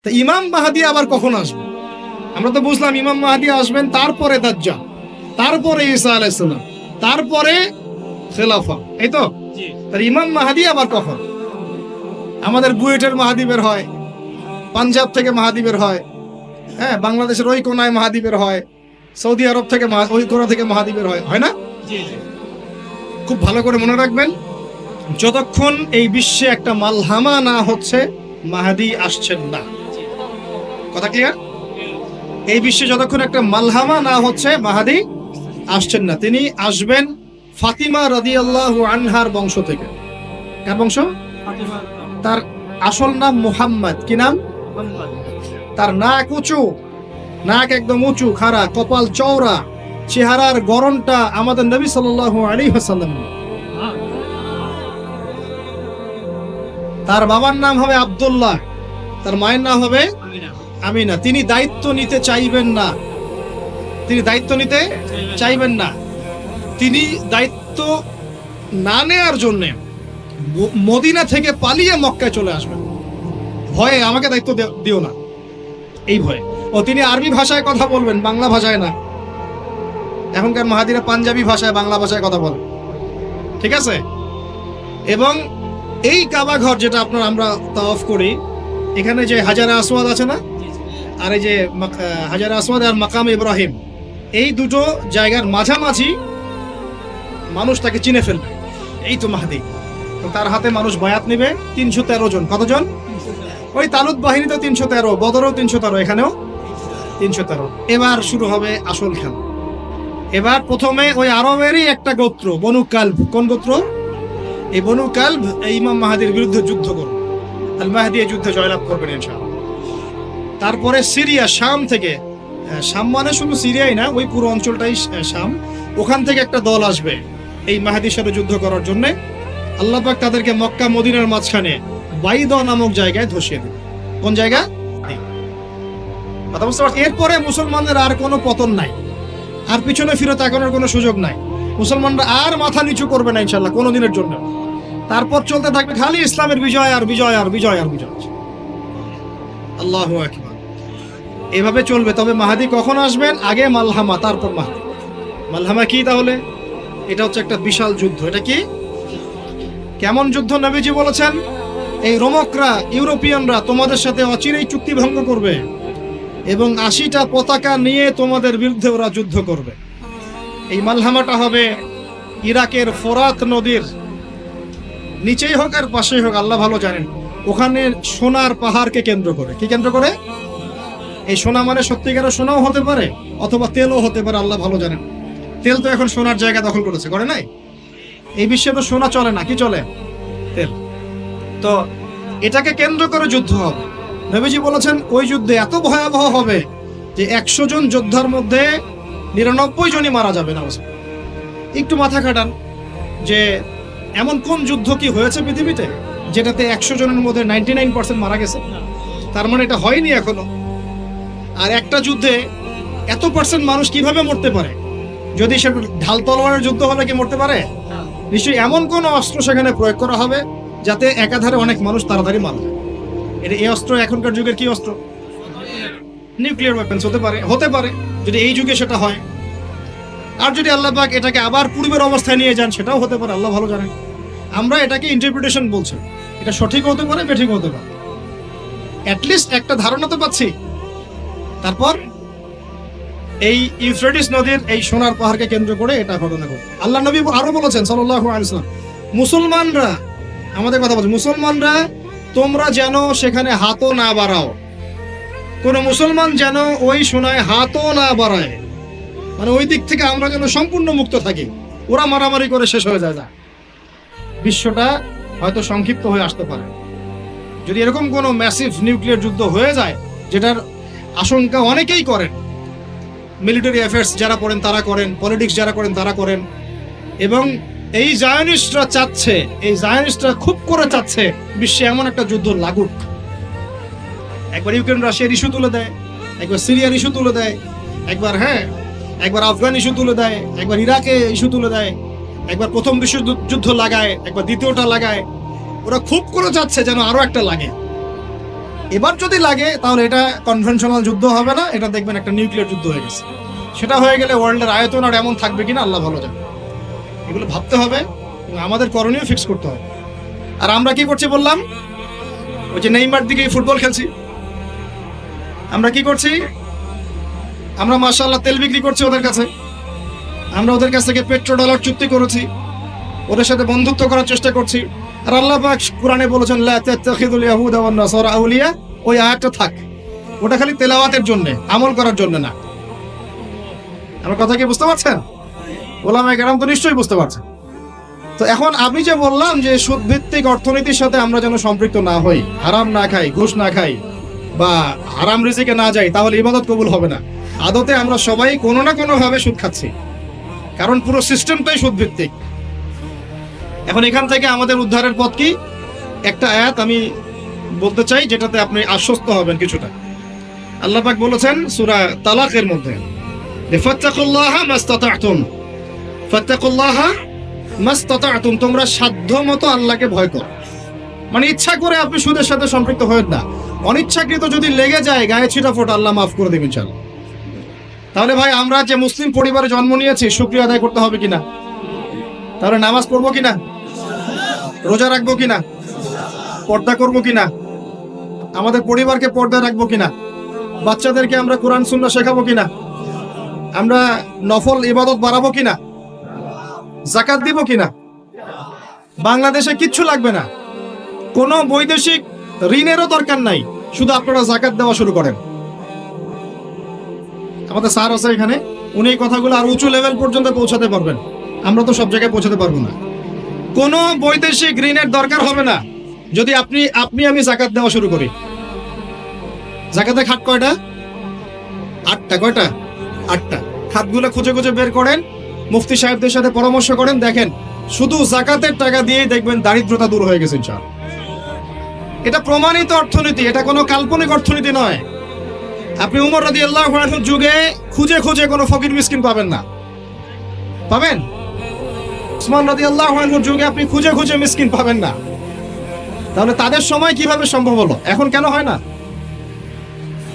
তো ইমাম মাহাদি আবার কখন আসবে? আমরা তো বুঝলাম ইমাম মাহাদি আসবেন, তারপরে দাজ্জাল, তারপরে ঈসা আলাইহিস সালাম, তারপরে খেলাফা, এই তো। তার ইমাম মাহাদি আবার কখন? আমাদের বুয়েটের মাহাদি বের হয়, পাঞ্জাব থেকে মাহাদি বের হয়, হ্যাঁ, বাংলাদেশের ওই কোনায় মাহাদি বের হয়, সৌদি আরব থেকে ওই কোনা থেকে মাহাদি বের হয়, হয় না? খুব ভালো করে মনে রাখবেন, যতক্ষণ এই বিশ্বে একটা মালহামা না হচ্ছে মাহাদি আসছেন না। কথা ক্লিয়ার? এই বিশ্বে যতক্ষণ একটা মালহামা না হচ্ছে মাহাদি আসছেন না। তিনি আসবেন ফাতিমা রাদিয়াল্লাহু আনহার বংশ থেকে। কার বংশ? তার আসল নাম মুহাম্মদ। কি নাম? তার নাক উঁচু, নাক একদম উঁচু খাড়া, কপাল চওড়া, চেহারার গড়নটা আমাদের নবী সাল্লাল্লাহু আলাইহি ওয়াসাল্লাম। তার বাবার নাম হবে আব্দুল্লাহ, তার মায়ের নাম হবে আমিনা। তিনি দায়িত্ব নিতে চাইবেন না, তিনি দায়িত্ব নিতে চাইবেন না। তিনি দায়িত্ব না নেওয়ার জন্য মদিনা থেকে পালিয়ে মক্কায় চলে আসবেন। ভয়ে আমাকে দায়িত্ব দিও না, এই ভয়ে। ও তিনি আরবি ভাষায় কথা বলবেন, বাংলা ভাষায় না। এখনকার মাহাদিরা পাঞ্জাবি ভাষায়, বাংলা ভাষায় কথা বলে, ঠিক আছে? এবং এই কাবা ঘর যেটা আপনার আমরা তাওয়াফ করি, এখানে যে হাজারে আসওয়াদ আছে না, আর এই যে হাজারে আসওয়াদ আর মাকাম ইব্রাহিম, এই দুটো জায়গার মাঝামাঝি মানুষ তাকে চিনে ফেলবে, এই তো মাহাদি। তার হাতে মানুষ বায়াত নেবে 313 জন। কতজন? ওই তালুত বাহিনী তো 313, বদরও 313, এখানেও 313। এবার শুরু হবে আসল খেলা। এবার প্রথমে ওই আরবেরই একটা গোত্র, বনু কালব। কোন গোত্র? এই বনু কালব এই ইমাম মাহাদির বিরুদ্ধে যুদ্ধ করবে। আল মাহদি এই যুদ্ধে জয়লাভ করবেন ইনশাআল্লাহ। তারপরে সিরিয়া, শাম থেকে, শাম মানে শুধু সিরিয়াই না, ওই পুরো অঞ্চলটাই শাম, ওখান থেকে একটা দল আসবে এই মাহাদির সাথে যুদ্ধ করার জন্য। আল্লাহ পাক তাদেরকে মক্কা মদিনার মাঝখানে বাইদা নামক জায়গায় ধসিয়ে দেবে। কোন জায়গা? কথা বুঝতে পারছি? এরপরে মুসলমানদের আর কোনো পতন নাই, আর পিছনে ফিরে তাকানোর কোনো সুযোগ নাই। মুসলমানরা আর মাথা নিচু করবে না ইনশাআল্লাহ কোনো দিনের জন্য। তারপর চলতে থাকবে খালি ইসলামের বিজয় আর বিজয় আর বিজয় আর বিজয়। আল্লাহু আকবার। এভাবে চলবে। তবে মাহাদি কখন আসবেন? আগে মালহামা, তারপর মাহাদি। মালহামা কি তাহলে? এটা হচ্ছে একটা বিশাল যুদ্ধ। এটা কি? কেমন যুদ্ধ? নবীজি বলেছেন, এই রোমকরা, ইউরোপিয়ানরা তোমাদের সাথে অচিরেই চুক্তি ভঙ্গ করবে এবং 80টা পতাকা নিয়ে তোমাদের বিরুদ্ধে ওরা যুদ্ধ করবে। এই মালহামাটা হবে ইরাকের ফোরাত নদীর নিচেই হোক আর পাশেই হোক, আল্লাহ ভালো জানেন। ওখানে সোনার পাহাড়কে কেন্দ্র করে। কি কেন্দ্র করে? এই সোনা মানে সত্যিকারের সোনাও হতে পারে, অথবা তেলও হতে পারে, আল্লাহ ভালো জানেন। তেল তো এখন সোনার জায়গা দখল করেছে, করে নাই? এই বিশ্বে তো সোনা চলে না, কি চলে? তেল। তো এটাকে কেন্দ্র করে যুদ্ধ হবে। নবীজি বলেছেন ওই যুদ্ধে এত ভয়াবহ হবে যে 100 জন যোদ্ধার মধ্যে 99 জনই মারা যাবে না। একটু মাথা খাটান যে এমন কোন যুদ্ধ কি হয়েছে পৃথিবীতে যেটাতে 100 জনের মধ্যে 99% মারা গেছে? তার মানে এটা হয়নি এখনো। আর একটা যুদ্ধে এত পার্সেন্ট মানুষ কিভাবে মরতে পারে? যদি সে ঢাল তলোয়ারের যুদ্ধ হলে কি মরতে পারে? নিশ্চয়ই এমন কোন অস্ত্র সেখানে প্রয়োগ করা হবে যাতে একাধারে অনেক মানুষ তাড়াতাড়ি মারা যায়। এই অস্ত্র এখনকার যুগের কি অস্ত্র? নিউক্লিয়ার ওয়েপন্স হতে পারে যদি এই যুগে সেটা হয়। আর যদি আল্লাহ পাক এটাকে আবার পূর্বের অবস্থায় নিয়ে যান, সেটাও হতে পারে, আল্লাহ ভালো জানেন। আমরা এটাকে ইন্টারপ্রিটেশন বলছি, এটা সঠিক হতে পারে, বেঠিক হতে পারে, অ্যাটলিস্ট একটা ধারণা তো পাচ্ছি। তারপর এই ইউফ্রেটিস নদীর এই সোনার পাহাড়কে কেন্দ্র করে এটা ঘটনা ঘটে। আল্লাহ নবী আরো বলেছেন সাল্লাল্লাহু আলাইহি ওয়াসাল্লাম, মুসলমানরা, আমাদের কথা বলছে, মুসলমানরা তোমরা যেন সেখানে হাতও না বাড়াও। কোন মুসলমান যেন ওই সোনায় হাতও না বাড়ায়, মানে ওই দিক থেকে আমরা যেন সম্পূর্ণ মুক্ত থাকি। ওরা মারামারি করে শেষ হয়ে যায়। বিশ্বটা হয়তো সংক্ষিপ্ত হয়ে আসতে পারে যদি এরকম কোনো ম্যাসিভ নিউক্লিয়ার যুদ্ধ হয়ে যায়, যেটার আশঙ্কা অনেকেই করেন। মিলিটারি অ্যাফেয়ার্স যারা পড়েন তারা করেন, পলিটিক্স যারা করেন তারা করেন। এবং এই জায়নিস্টরা চাচ্ছে, এই জায়নিস্টরা খুব করে চাচ্ছে বিশ্বে এমন একটা যুদ্ধ লাগুক। একবার ইউক্রেন রাশিয়ার ইস্যু তুলে দেয়, একবার সিরিয়ার ইস্যু তুলে দেয়, একবার আফগান ইস্যু তুলে দেয়, একবার ইরাকে ইস্যু তুলে দেয়, একবার প্রথম বিশ্বযুদ্ধ লাগায়, একবার দ্বিতীয়টা লাগায়। ওরা খুব করে চাচ্ছে যেন আরো একটা লাগে। এবার যদি লাগে তাহলে এটা কনভেনশনাল যুদ্ধ হবে না, এটা দেখবেন একটা নিউক্লিয়ার যুদ্ধ হয়ে গেছে। সেটা হয়ে গেলে ওয়ার্ল্ডের আয়তন আর এমন থাকবে কিনা আল্লাহ ভালো জানে। এগুলো ভাবতে হবে এবং আমাদের করণীয় ফিক্স করতে হবে। আর আমরা কি করছি বললাম, ওই যে নেইমার দিকে ফুটবল খেলছি। আমরা কি করছি, আমরা মাশাআল্লাহ তেল বিক্রি করছি ওদের কাছে, আমরা ওদের কাছ থেকে পেট্রো ডলার চুক্তি করেছি, ওদের সাথে বন্ধুত্ব করার চেষ্টা করছি। আর আল্লাহ পাক কোরআনে বলেছেন লা তাত্তাখিযুল ইয়াহুদা ওয়ান নাসারা আউলিয়া, ওই আয়াতটা থাক, ওটা খালি তেলাওয়াতের জন্য, আমল করার জন্য না। আমার কথা কি বুঝতে পারছেন? ওলামায়ে কেরাম তো নিশ্চয়ই বুঝতে পারছেন। তো এখন আমি যে বললাম যে সুদ ভিত্তিক অর্থনীতির সাথে আমরা যেন সম্পৃক্ত না হই, হারাম না খাই, ঘুষ না খাই বা হারাম রিজিকে না যাই, তাহলে ইবাদত কবুল হবে না। আদতে আমরা সবাই কোনো না কোনো ভাবে সুদ খাচ্ছি, কারণ পুরো সিস্টেমটাই সুদ ভিত্তিক। এখন এখান থেকে আমাদের উদ্ধারের পথ কি? একটা আয়াত আমি বলতে চাই যেটাতে আপনি আশ্বস্ত হবেন কিছুটা। আল্লাহ পাক বলেছেন সূরা তালাকের মধ্যে, ফাত্তাকুল্লাহা মাস্তাতা'তুম, ফাত্তাকুল্লাহা মাস্তাতা'তুম, তোমরা সাধ্যমতো আল্লাহকে ভয় করো। মানে ইচ্ছা করে আপনি সুদের সাথে সম্পৃক্ত হবেন না, অনিচ্ছাকৃত যদি লেগে যায় গায়ে ছিটা ফোঁটা, আল্লাহ মাফ করে দেবেন ইনশাআল্লাহ। তাহলে ভাই আমরা যে মুসলিম পরিবারে জন্ম নিয়েছি, শুকরিয়া আদায় করতে হবে কিনা? তাহলে নামাজ পড়বো কিনা, রোজা রাখবো কিনা, পর্দা করবো কিনা, আমাদের পরিবারকে পর্দা রাখবো কিনা, বাচ্চাদেরকে আমরা কোরআন সুন্নাহ শেখাবো কিনা, আমরা নফল ইবাদত বাড়াবো কিনা, যাকাত দিব কিনা। বাংলাদেশে কিচ্ছু লাগবে না, কোনো বৈদেশিক ঋণেরও দরকার নাই, শুধু আপনারা যাকাত দেওয়া শুরু করেন। আমাদের স্যার আছে এখানে, উনি এই কথাগুলো আর উঁচু লেভেল পর্যন্ত পৌঁছাতে পারবেন, আমরা তো সব জায়গায় পৌঁছাতে পারবো না। কোনো বৈদেশিক ঋণের দরকার হবে না যদি আমি যাকাত দেওয়া শুরু করি। যাকাতের খাত কয়টা? 8টা। কয়টা? 8টা। খাতগুলো খুঁজে খুঁজে বের করেন, মুফতি সাহেবদের সাথে পরামর্শ করেন, দেখেন শুধু যাকাতের টাকা দিয়েই দেখবেন দারিদ্রতা দূর হয়ে গেছে ইনশাআল্লাহ। এটা প্রমাণিত অর্থনীতি, এটা কোনো কাল্পনিক অর্থনীতি নয়। আপনি উমর রাদিয়াল্লাহু আনহুর যুগে খুঁজে খুঁজে কোনো ফকির মিসকিন পাবেন না, পাবেন? উসমান রাদিয়াল্লাহু আনহুর যুগে আপনি খুঁজে খুঁজে মিসকিন পাবেন না। তাহলে তাদের সময় কিভাবে সম্ভব হলো, এখন কেন হয় না?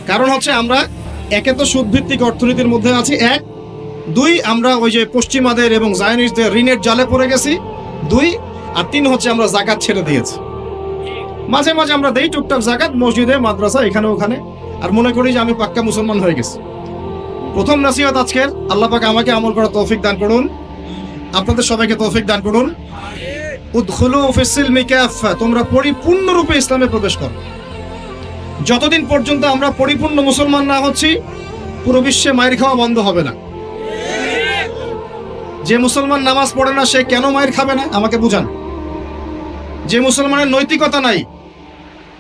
কারণ হচ্ছে আমরা একে তো সুদ ভিত্তিক অর্থনীতির মধ্যে আছি, 1, 2 আমরা ওই যে পশ্চিমাদের এবং জায়নিস্টদের ঋণের জালে পড়ে গেছি, 2, আর 3 হচ্ছে আমরা যাকাত ছেড়ে দিয়েছি। মাঝে মাঝে আমরা দেই টুকটাক যাকাত মসজিদে, মাদ্রাসা, এখানে ওখানে, আর মনে করি যে আমি পাক্কা মুসলমান হয়ে গেছি। প্রথম নসিহত আজকের, আল্লাহ পাক আমাকে আমল করার তৌফিক দান করুন, আপনাদের সবাইকে তৌফিক দান করুন। উদখুলু ফিস সিলমি কাফা, তোমরা পরিপূর্ণরূপে ইসলামে প্রবেশ করো। যতদিন পর্যন্ত আমরা পরিপূর্ণ মুসলমান না হচ্ছি, পুরো বিশ্বে মায়ের খাওয়া বন্ধ হবে না। যে মুসলমান নামাজ পড়ে না সে কেন মায়ের খাবে না, আমাকে বুঝান। যে মুসলমানের নৈতিকতা নাই,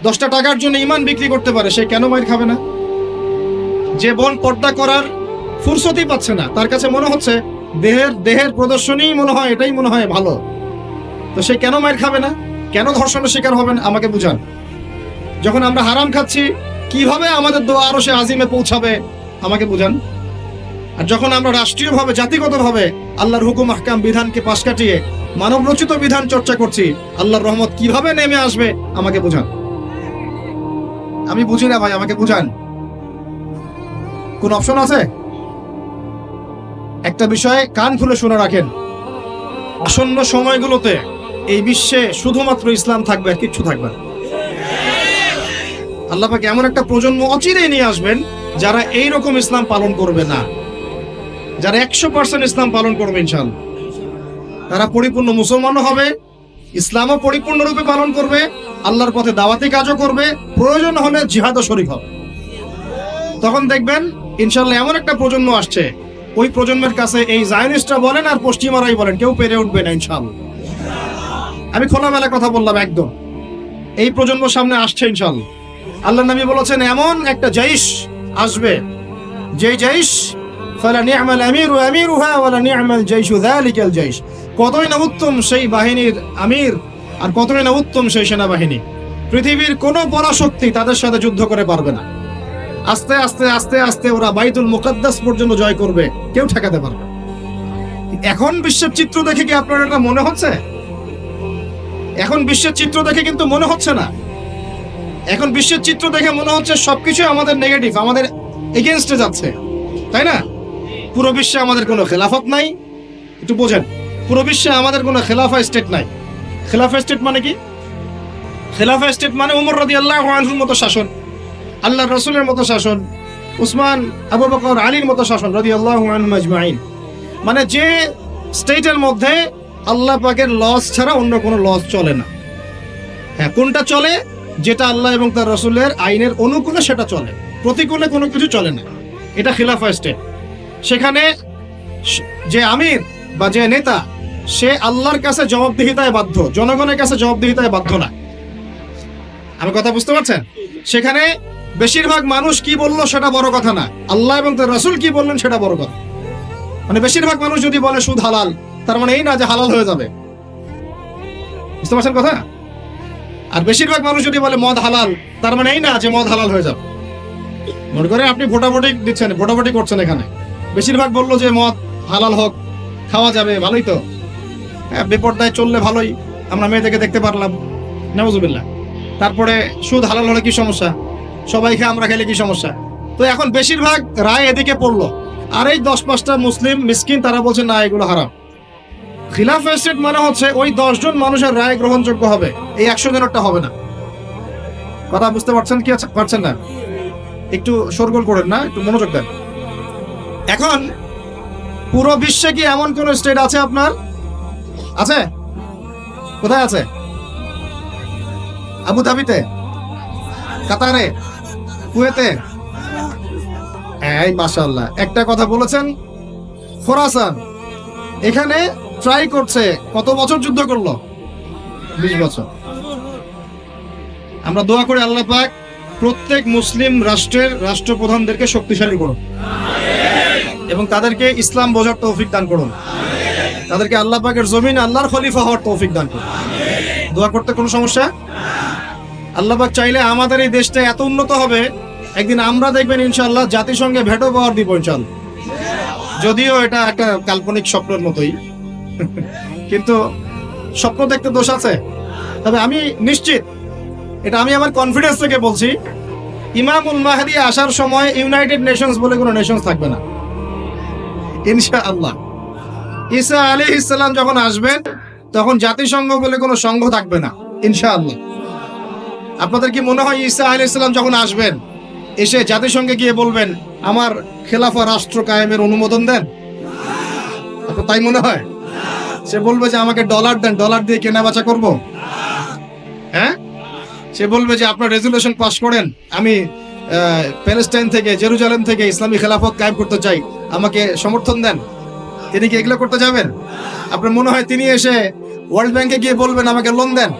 10টা টাকার জন্য ঈমান বিক্রি করতে পারে, সে কেন মায়ের খাবে না? যে বোন পর্দা করার ফুরসতই পাচ্ছে না, তার কাছে মনে হচ্ছে দেহের প্রদর্শনী মনে হয়, এটাই মনে হয় ভালো, তো সে কেন মায়ের খাবে না? কেন ধর্ষণের শিকার হবে না, আমাকে বুঝান। যখন আমরা হারাম খাচ্ছি, কিভাবে আমাদের দোয়া আরশে আজিমে পৌঁছাবে, আমাকে বুঝান। আর যখন আমরা রাষ্ট্রীয়ভাবে, জাতিগতভাবে আল্লাহর হুকুম আহকাম বিধানকে পাশ কাটিয়ে মানব রচিত বিধান চর্চা করছি, আল্লাহর রহমত কিভাবে নেমে আসবে, আমাকে বুঝান। আমি বুঝি না ভাই, আমাকে বুঝান। কোন অপশন আছে? একটা বিষয়ে কান খুলে শুনে রাখেন, আসন্ন সময়গুলোতে এই বিশ্বে শুধুমাত্র ইসলাম থাকবে, আর কিচ্ছু থাকবে না। আল্লাহ পাক এমন একটা প্রজন্ম অচিরেই নিয়ে আসবেন যারা এইরকম ইসলাম পালন করবে না, যারা 100% ইসলাম পালন করবে ইনশাআল্লাহ। তারা পরিপূর্ণ মুসলমানও হবে, ইসলামও পরিপূর্ণরূপে পালন করবে, আল্লাহর পথে দাওয়াতি কাজও করবে, প্রয়োজন হলে জিহাদও শরীক হবে। তখন দেখবেন ইনশাআল্লাহ এমন একটা প্রজন্ম আসছে, ওই প্রজন্মের কাছে এই জায়নিস্টরা বলেন আর পশ্চিমারাই বলেন, কেউ পেরে উঠবে না ইনশাআল্লাহ। আমি খোলামেলা কথা বললাম একদম, এই প্রজন্ম সামনে আসছে ইনশাআল্লাহ। আল্লাহ নবী বলেছেন এমন একটা জাইশ আসবে, যেই জাইশ ফালা নি'মাল আমিরু আমিরুহা ওয়ালা নি'মাল জাইশু যালিকাল জাইশ, কতই না উত্তম সেই বাহিনীর আমির আর কতই না উত্তম সেই সেনাবাহিনী। পৃথিবীর কোনো পরাশক্তি তাদের সাথে যুদ্ধ করে পারবে না। আস্তে আস্তে আস্তে আস্তে ওরা বাইতুল মুকাদ্দাস পর্যন্ত জয় করবে, কেউ ঠেকাতে পারবে না। এখন বিশ্বের চিত্র দেখে কি আপনার এটা মনে হচ্ছে? এখন বিশ্বের চিত্র দেখে কিন্তু মনে হচ্ছে না। এখন বিশ্বের চিত্র দেখে মনে হচ্ছে সবকিছু আমাদের নেগেটিভ, আমাদের এগেনস্টে যাচ্ছে, তাই না? পুরো বিশ্বে আমাদের কোনো খেলাফত নাই। একটু বোঝেন, পুরো বিশ্বে আমাদের কোনো খেলাফা স্টেট নাই। খেলাফা স্টেট মানে কি? খেলাফা স্টেট মানে ওমর রাদিয়াল্লাহু আনহুর মতো শাসন, আল্লাহর রাসূলের মতো শাসন, উসমান, আবু বকর, আলীর মতো শাসন রাদিয়াল্লাহু আনহুম আজমাইন। মানে যে স্টেটের মধ্যে আল্লাহ পাকের লস ছাড়া অন্য কোনো লস চলে না। হ্যাঁ, কোনটা চলে? যেটা আল্লাহ এবং তার রাসূলের আইনের অনুকূলে সেটা চলে, প্রতিকূলে কোনো কিছু চলে না। এটা খিলাফা স্টেট। সেখানে যে আমির বা যে নেতা, সে আল্লাহর কাছে জবাবদিহিতায় বাধ্য, জনগণের কাছে জবাবদিহিতায় বাধ্য না। আমি কথা বুঝতে পারছেন? সেখানে বেশিরভাগ মানুষ কি বললো সেটা বড় কথা না, আল্লাহ এবং তার রাসূল কি বললেন সেটা বড় কথা। মানে বেশিরভাগ মানুষ যদি বলে সুদ হালাল, তার মানে এই না যে হালাল হয়ে যাবে। বুঝতে পারছেন কথা? আর বেশিরভাগ মানুষ যদি বলে মদ হালাল, তার মানে এই না যে মদ হালাল হয়ে যাবে। মনে করে আপনি ভোটাভুটি দিচ্ছেন, ভোটাভুটি করছেন, এখানে বেশিরভাগ বললো যে মদ হালাল হোক, খাওয়া যাবে, ভালোই তো, হ্যাঁ, বেপরদায় চললে ভালোই, আমরা মেয়েদেরকে দেখতে পারলাম, নাউজুবিল্লাহ। তারপরে সুদ হালাল হলে কি সমস্যা? সবাই খেয়ে আমরা খেলে কি সমস্যা? তো এখন বেশিরভাগ রায় এদিকে পড়লো, আর এই 10-5টা মুসলিম মিসকিন তারা বলছে না এগুলো হারাম। খিলাফা স্টেট মানে হচ্ছে ওই 10 জন মানুষের রায় গ্রহণযোগ্য হবে, এই 100 জনেরটা হবে না। কথা বুঝতে পারছেন কি পারছেন না? একটু শোরগোল করেন না, একটু মনোযোগ দেন। এখন পুরো বিশ্বে কি এমন কোন স্টেট আছে আপনার? আছে? কোথায় আছে? আবুধাবিতে, কাতারে, কুয়েতে? এই মাশাআল্লাহ, একটা কথা বলেছেন। খোরাসান, এখানে ট্রাই করছে, কত বছর যুদ্ধ করলো? 20 বছর। আমরা দোয়া করি আল্লাহ পাক প্রত্যেক মুসলিম রাষ্ট্রের রাষ্ট্রপ্রধানদেরকে শক্তিশালী করুন এবং তাদেরকে ইসলাম বোঝার তৌফিক দান করুন, তাদেরকে আল্লাহ পাকের জমিন আল্লাহর খলিফা হওয়ার তৌফিক দান করুন। দোয়া করতে কোনো সমস্যা? আল্লাহ পাক চাইলে আমাদের এই দেশটা এত উন্নত হবে, একদিন আমরা দেখবেন ইনশাআল্লাহ জাতিসংঘে ভেটো পাওয়ার দিব ইনশাআল্লাহ। যদিও এটা একটা কাল্পনিক স্বপ্নের মতোই, কিন্তু স্বপ্ন দেখতে দোষ আছে। তবে আমি নিশ্চিত, এটা আমি আমার কনফিডেন্স থেকে বলছি, ইমামুল মাহদি আসার সময় ইউনাইটেড নেশনস বলে কোনো নেশনস থাকবে না ইনশাআল্লাহ। ঈসা আলাইহিস সালাম যখন আসবেন তখন জাতিসংঘ বলে কোনো সংঘ থাকবে না ইনশাআল্লাহ। আপনাদের কি মনে হয় ঈসা আলাইহিস সালাম যখন আসবেন, এসে জাতিসংঘে গিয়ে বলবেন আমার খেলাফা রাষ্ট্র কায়েমের অনুমোদন দেন? আপনার তাই মনে হয়? সে বলবে যে আমাকে ডলার দেন, ডলার দিয়ে কেনাবেচা করব? হ্যাঁ, সে বলবে যে আপনার রেজুলেশন পাস করেন, আমি প্যালেস্টাইন থেকে, জেরুজালেম থেকে ইসলামী খেলাফত কায়েম করতে চাই, আমাকে সমর্থন দেন? তিনি কি এগুলো করতে যাবেন? আপনার মনে হয় তিনি এসে ওয়ার্ল্ড ব্যাংকে গিয়ে বলবেন আমাকে লোন দেন,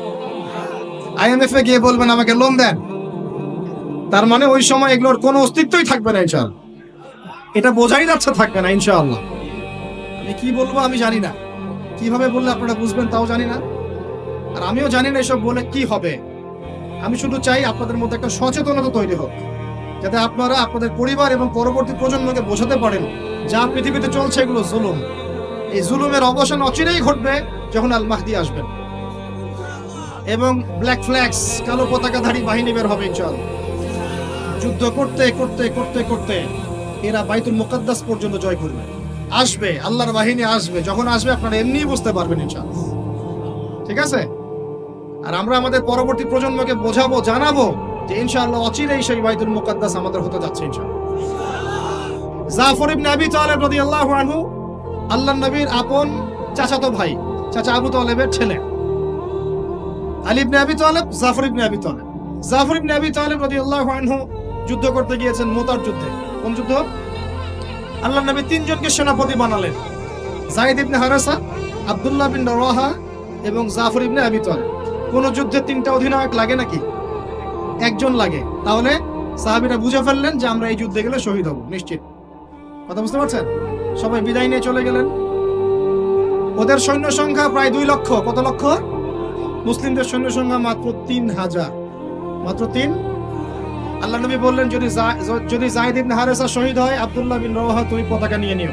IMF এ গিয়ে বলবেন আমাকে লোন দেন? তার মানে ওই সময় এগুলোর কোনো অস্তিত্বই থাকবে না ইনশাআল্লাহ। এটা বোঝাই যাচ্ছে থাকবে না ইনশাআল্লাহ। আমি কি বলবো আমি জানি না, কিভাবে বললে আপনারা বুঝবেন তাও জানি না, আর আমিও জানি না এসব বলে কি হবে। আমি শুধু চাই আপনাদের মধ্যে একটা সচেতনতা তৈরি হোক, যাতে আপনারা আপনাদের পরিবার এবং পরবর্তী প্রজন্মকে বোঝাতে পারেন যা পৃথিবীতে চলছে এগুলো জুলুম। এই জুলুমের অবসান অচিরেই ঘটবে যখন আল মাহদি আসবেন এবং ব্ল্যাক ফ্ল্যাগস, কালো পতাকাধারী বাহিনী বের হবে ইনশাআল্লাহ। যুদ্ধ করতে করতে করতে করতে এরা বাইতুল মুকাদ্দাস পর্যন্ত জয় করবে। আসবে, আল্লাহর বাহিনী আসবে, যখন আসবে আপনারা এমনিই বুঝতে পারবেন ইনশাআল্লাহ। ঠিক আছে? আর আমরা আমাদের পরবর্তী প্রজন্মকে বোঝাবো, জানাবো যে ইনশাআল্লাহ অচিরেই সেই বাইতুল মুকাদ্দাস আমাদের হতে যাচ্ছে ইনশাআল্লাহ। জাফর ইবনে আবি তালেব রাদিয়াল্লাহু আনহু আল্লাহর নবীর আপন চাচাতো ভাই, চাচা আবু তালেবের ছেলে। আলী ইবনে আবি তালেব, জাফর ইবনে আবি তালেব। জাফর ইবনে আবি তালেব রাদিয়াল্লাহু আনহু যুদ্ধ করতে গিয়েছেন, মুতার যুদ্ধে। কোন যুদ্ধ? আল্লাহর নবী 3 জনকে সেনাপতি বানালেন, যায়েদ ইবনে হারেসা, আব্দুল্লাহ বিন রাওয়াহা এবং জাফর ইবনে আবি তালেব। কোন যুদ্ধে 3টা অধিনায়ক লাগে নাকি? একজন লাগে। তাহলে সাহাবীরা বুঝে ফেললেন যে আমরা এই যুদ্ধে গেলে শহীদ হব নিশ্চিত। কথা বুঝতে পারছেন? সবাই বিদায় নিয়ে চলে গেলেন। ওদের সৈন্য সংখ্যা প্রায় 2 লক্ষ। কত লক্ষ? মুসলিমদের সৈন্য সংখ্যা মাত্র 3000, মাত্র 3। আল্লাহ নবী বললেন যদি যায়েদ ইবনে হারেসা শহীদ হয়, আব্দুল্লাহ বিন রাওয়াহা তুমি পতাকা নিয়ে নিও।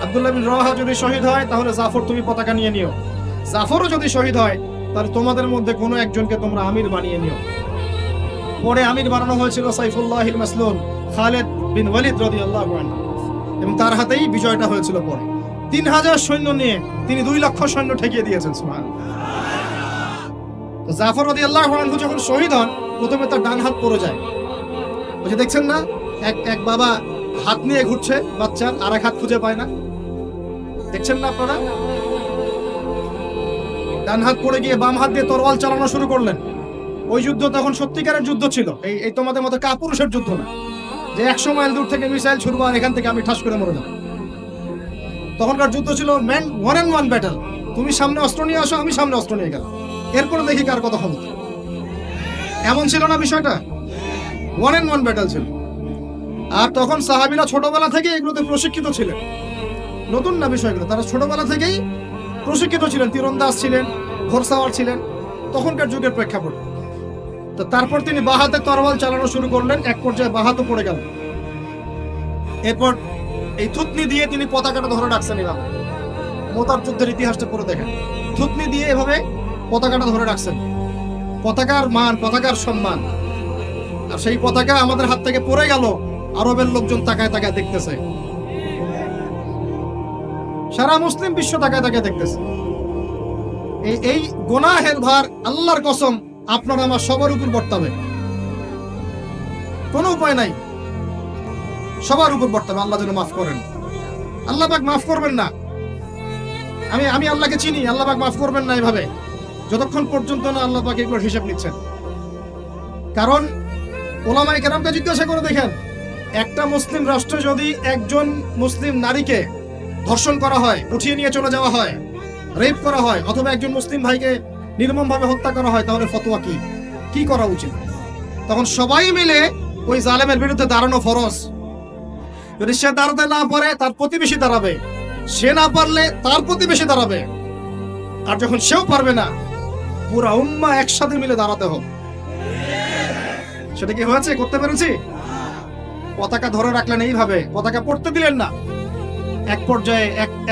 আব্দুল্লাহ বিন রাওয়াহা যদি শহীদ হয় তাহলে জাফর তুমি পতাকা নিয়ে নিও। জাফরও যদি শহীদ হয় তাহলে তোমাদের মধ্যে কোনো একজনকে তোমরা আমির বানিয়ে নিও। পরে আমির বানানো হয়েছিল সাইফুল্লাহিল মাসলুল খালিদ বিন ওয়ালিদ রাদিয়াল্লাহু আনহু, এবং তার হাতেই বিজয়টা হয়েছিল। পরে 3000 সৈন্য নিয়ে তিনি 2 লক্ষ সৈন্য ঠেকিয়ে দিয়েছেন। সুবহানাল্লাহ। তো জাফর রাদিয়াল্লাহু আনহু যখন শহীদ হন, প্রথমে তার ডান হাত পড়ে যায়। ওই যে দেখছেন না, এক বাবা হাত নিয়ে ঘুরছে বাচ্চার, আর এক হাত খুঁজে পায় না, দেখছেন না আপনারা? ডান হাত পড়ে গিয়ে বাম হাত দিয়ে তরোয়াল চালানো শুরু করলেন। ওই যুদ্ধ তখন সত্যিকারের যুদ্ধ ছিল, এই তোমাদের মতো কাপুরুষের যুদ্ধ না, যে 100 মাইল দূর থেকে মিসাইল ছুড়বো আর এখান থেকে আমি ঠাস করে মরে যাব। তখনকার যুদ্ধ ছিল ম্যান 1-on-1 ব্যাটল। তুমি সামনে অস্ত্র নিয়ে আসো, আমি সামনে অস্ত্র নিয়ে গেলাম, এরপরে দেখি কার কত ক্ষমতা। এমন ছিল না বিষয়টা, 1-on-1 ব্যাটল ছিল। আর তখন সাহাবীরা ছোটবেলা থেকে এগুলোতে প্রশিক্ষিত ছিলেন, নতুন না বিষয়গুলো, তারা ছোটবেলা থেকেই প্রশিক্ষিত ছিলেন, তীরন্দাজ ছিলেন, ঘোড়সাওয়ার ছিলেন, তখনকার যুগের প্রেক্ষাপট। তো তারপর তিনি বাহাতে তরোয়াল চালানো শুরু করলেন, এক পর্যায়ে বাহাতও পড়ে গেল। এরপর এই থুতনি দিয়ে তিনি পতাকাটা ধরে রাখছেন। এভাবে মোতার যুদ্ধের ইতিহাসটা পড়ে দেখেন, থুতনি দিয়ে এভাবে পতাকাটা ধরে রাখছেন। পতাকার মান, পতাকার সম্মান। আর সেই পতাকা আমাদের হাত থেকে পড়ে গেল, আরবের লোকজন তাকায় তাকায় দেখতেছে, সারা মুসলিম বিশ্ব তাকায় তাকায় দেখতেছে। এই গুনাহের ভার আল্লাহর কসম আপনার আমার সবার উপর বর্তাবে, কোনো উপায় নাই, সবার উপর বর্তাবে। আল্লাহ যেন মাফ করেন, আল্লাহ পাক মাফ করবেন না। আমি আল্লাহকে চিনি, আল্লাহ পাক মাফ করবেন না এভাবে, যতক্ষণ পর্যন্ত না আল্লাহ পাক এগুলোর হিসাব নিচ্ছেন। কারণ ওলামায়ে কেরামকে জিজ্ঞাসা করে দেখেন, একটা মুসলিম রাষ্ট্রে যদি একজন মুসলিম নারীকে ধর্ষণ করা হয়, উঠিয়ে নিয়ে চলে যাওয়া হয়, রেপ করা হয়, অথবা একজন মুসলিম ভাইকে নির্মমভাবে হত্যা করা হয়, তাহলে ফতোয়া কি করা উচিত? তখন সবাই মিলে ওই জালেমের বিরুদ্ধে দাঁড়ানো ফরজ। যদি সে দাঁড়াতে না পারে, তার প্রতিবেশী দাঁড়াবে, সে না পারলে তার প্রতিবেশী দাঁড়াবে, আর যখন সেও পারবে না, পুরা উম্মাহ একসাথে মিলে দাঁড়াতে হবে। সেটা কি হয়েছে? করতে পেরেছি? পতাকা ধরে রাখলেন এইভাবে, পতাকা পড়তে দিলেন না। এক পর্যায়ে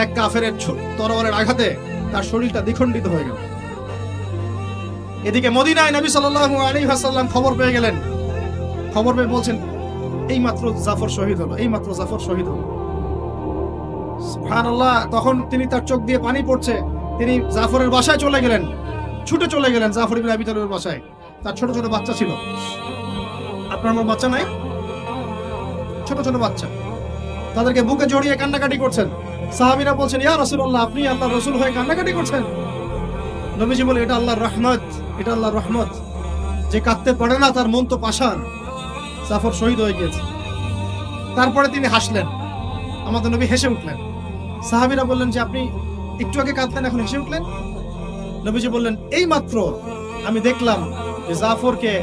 এক কাফেরের তরবারের আঘাতে তার শরীরটা দ্বিখণ্ডিত হয়ে গেল। এদিকে মদিনায় নবী সাল্লাল্লাহু আলাইহি ওয়াসাল্লাম খবর পেয়ে গেলেন। খবর পেয়ে বলছেন, এইমাত্র জাফর শহীদ হলো, এইমাত্র জাফর শহীদ হলো। সুবহানাল্লাহ। তখন তিনি, তার চোখ দিয়ে পানি পড়ছে, তিনি জাফরের বাসায় চলে গেলেন, ছুটে চলে গেলেন জাফর ইবনে আবি তালিবের বাসায়। তার ছোট ছোট বাচ্চা ছিল। আপনার আমার বাচ্চা নাই? ছোট ছোট বাচ্চা, তাদেরকে বুকে জড়িয়ে কান্নাকাটি করছেন। সাহাবীরা বলছেন, ইয়া রাসূলুল্লাহ, আপনি আল্লাহর রাসূল হয়ে কান্নাকাটি করছেন? নবীজি বলে, এটা আল্লাহর রহমত, এটা আল্লাহর রহমত। যে কাঁদতে পারে না তার মন তো পাষাণ। জাফর শহীদ হয়ে গিয়েছে। তারপরে তিনি হাসলেন, আমাদের নবী হেসে উঠলেন। সাহাবীরা বললেন যে, আপনি একটু আগে কাঁদলেন, এখন হেসে উঠলেন? নবীজি বললেন, এই মাত্র আমি দেখলাম যে জাফরকে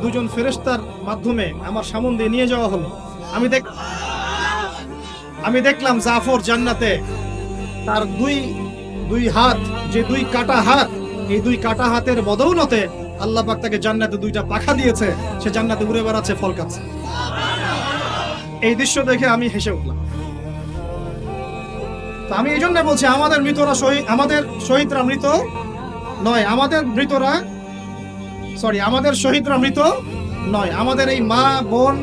দুজন ফেরেশতার মাধ্যমে আমার সামনে দিয়ে নিয়ে যাওয়া হলো। আমি দেখলাম জাফর জান্নাতে, তার দুই হাত, যে 2 কাটা হাত, এই 2 কাটা হাতের বদৌলতে আল্লাহ পাক তাকে জান্নাতে 2টা পাখা দিয়েছে, সে জান্নাতে উড়ে বেড়াচ্ছে, ফল খাচ্ছে। এই দৃশ্য দেখে আমি হেসে উঠলাম। তো আমি এই জন্য বলছি, আমাদের শহীদরা মৃত নয়, আমাদের শহীদরা মৃত নয়। আমাদের এই মা, বোন,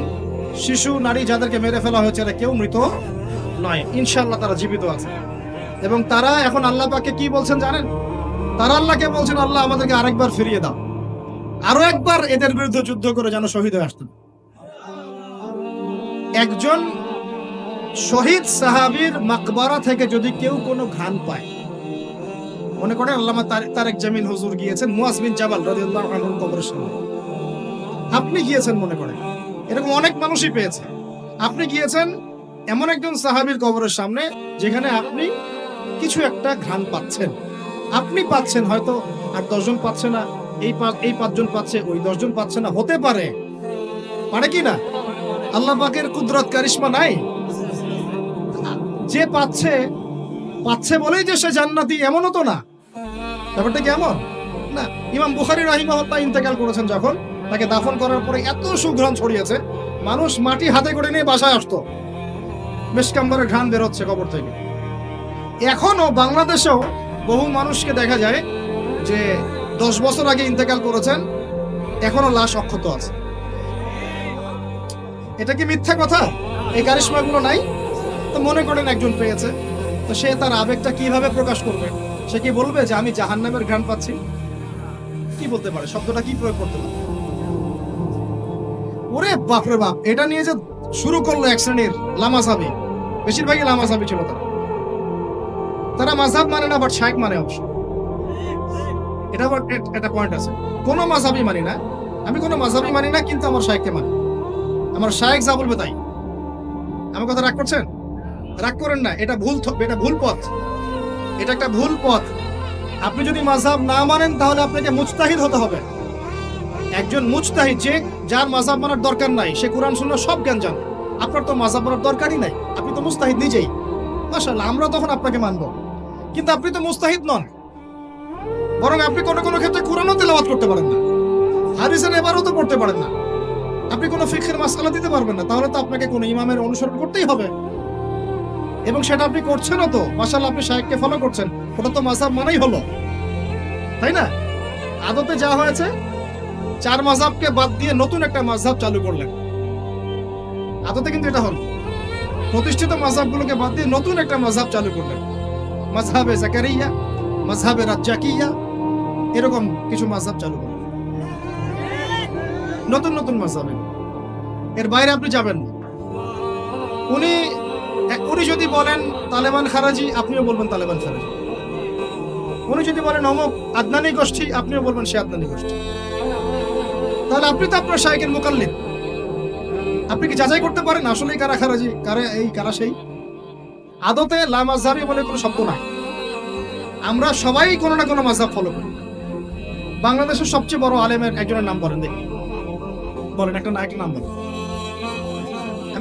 শিশু, নারী যাদেরকে মেরে ফেলা হয়েছে, এরা কেউ মৃত নয়। ইনশাআল্লাহ তারা জীবিত আছে, এবং তারা এখন আল্লাহ পাককে কি বলছেন জানেন? তারা আল্লাহকে বলছেন, আল্লাহ আমাদেরকে আরেকবার ফিরিয়ে দাও, আরো একবার এদের বিরুদ্ধে যুদ্ধ করে যেন শহীদ হয়ে আসতেন। একজন শহীদ সাহাবীর মাকবারা থেকে যদি কেউ কোনো ঘ্রাণ পায়, মনে করেন আল্লামা তারেক জামিল হুজুর গিয়েছেন মুয়াজ বিন জাবাল রাদিয়াল্লাহু আনহুর কবরের সামনে, আপনি গিয়েছেন, মনে করেন এরকম অনেক মানুষই পেয়েছে, আপনি গিয়েছেন এমন একজন সাহাবীর কবরের সামনে যেখানে আপনি কিছু একটা ঘ্রাণ পাচ্ছেন, আপনি পাচ্ছেন, হয়তো আর 10 জন পাচ্ছে না, এই 5 জন পাচ্ছে, ওই 10 জন পাচ্ছে না, হতে পারে কি না? আল্লাহ পাকের কুদরত কারিশমা নাই? যে পাচ্ছে বলেই যে সে জান্নাতি, এমনও তো না। ব্যাপারটা কেমন না? ইমাম বুখারী রাহিমাহুল্লাহ ইন্তেকাল করেছেন, যখন তাকে দাফন করার পরে এত সুঘ্রাণ ছড়িয়েছে, মানুষ মাটি হাতে করে নিয়ে বাসায় আসতো, মেশকাম্বরের ঘ্রাণ বেরোচ্ছে কবর থেকে। এখনো বাংলাদেশেও বহু মানুষকে দেখা যায় যে 10 বছর আগে ইন্তেকাল করেছেন, এখনো লাশ অক্ষত আছে। এটা কি মিথ্যা কথা? এই কারিশমা গুলো নাই? তো মনে করেন একজন পেয়েছে, তো সে তার আবেগটা কিভাবে প্রকাশ করবে? সে কি বলবে যে আমি জাহান্নামের ঘ্রাণ পাচ্ছি? কি বলতে পারে? শব্দটা কি প্রয়োগ করতে পারে? ওরে বাপরে বাপ, এটা নিয়ে যে শুরু করলো এক শ্রেণীর লামাসাবি, বেশিরভাগই লামাসাবি ছিল তারা। তারা মাযহাব মানে না, বাট শায়েখ মানে অবশ্য। এটা আবার একটা পয়েন্ট আছে। কোন মাযহাবই মানি না, আমি কোনো মাযহাবই মানি না, কিন্তু আমার শায়েখকে মানি। আমার শায়েখ যা বলবে তাই। আমার কথা রাগ করছেন? রাগ করেন না, এটা ভুল, এটা ভুল পথ, এটা একটা ভুল পথ। আপনি যদি মাযহাব না মানেন তাহলে আপনাকে মুজতাহিদ হতে হবে। একজন মুজতাহিদ, যে যার মাযহাব মানার দরকার নাই, সে কোরআন সুন্নাহ সব জ্ঞান জানে। আপনার তো মাযহাব মানার দরকারই নাই, আপনি তো মুজতাহিদ নিজেই। মাশাআল্লাহ, আমরা তখন আপনাকে মানব। কিন্তু আপনি তো মুজতাহিদ নন, বরং আপনি কোনো কোনো ক্ষেত্রে কোরআনও তেলাওয়াত করতে পারেন না, হাদিসের ইবারতও পড়তে পারেন না, আপনি কোনো ফিকহের মাসআলা দিতে পারবেন না। তাহলে তো আপনাকে কোনো ইমামের অনুসরণ করতেই হবে, এবং সেটা আপনি করছেনও তো। মাশাআল্লাহ, আপনি শায়েখকে ফলো করছেন, ওটা তো মাযহাব মানাই হলো, তাই না? আদতে যা হয়েছে, 4 মাযহাবকে বাদ দিয়ে নতুন একটা মাযহাব চালু করলেন। আদতে কিন্তু এটা হলো, প্রতিষ্ঠিত মাযহাবগুলোকে বাদ দিয়ে নতুন একটা মাযহাব চালু করলেন। মাযহাবে জাকারিয়া, মাযহাবে রাজ্জাকিয়া, এরকম কিছু মাযহাব চালু করলেন, নতুন নতুন মাযহাবে। এর বাইরে আপনি যাবেন না। উনি যদি বলেন তালেবান খারাজি, আপনিও বলবেন তালেবান খারাজি। উনি যদি বলেন অমুক আদনানি গোষ্ঠী, আপনিও বলবেন সে আদনানি গোষ্ঠী। তাহলে আপনি তো আপনার শায়েখের মুকাল্লিদ। আপনি কি যাচাই করতে পারেন আসলেই কারা খারাজি, কারা এই, কারা সেই? আদতে লা মাযহাবি বলে কোনো শব্দ নাই। আমরা সবাই কোনো না কোনো মাযহাব ফলো করি। বাংলাদেশের সবচেয়ে বড় আলেমের একজনের নাম বলেন দেখি, বলেন একটা নাম বলেন।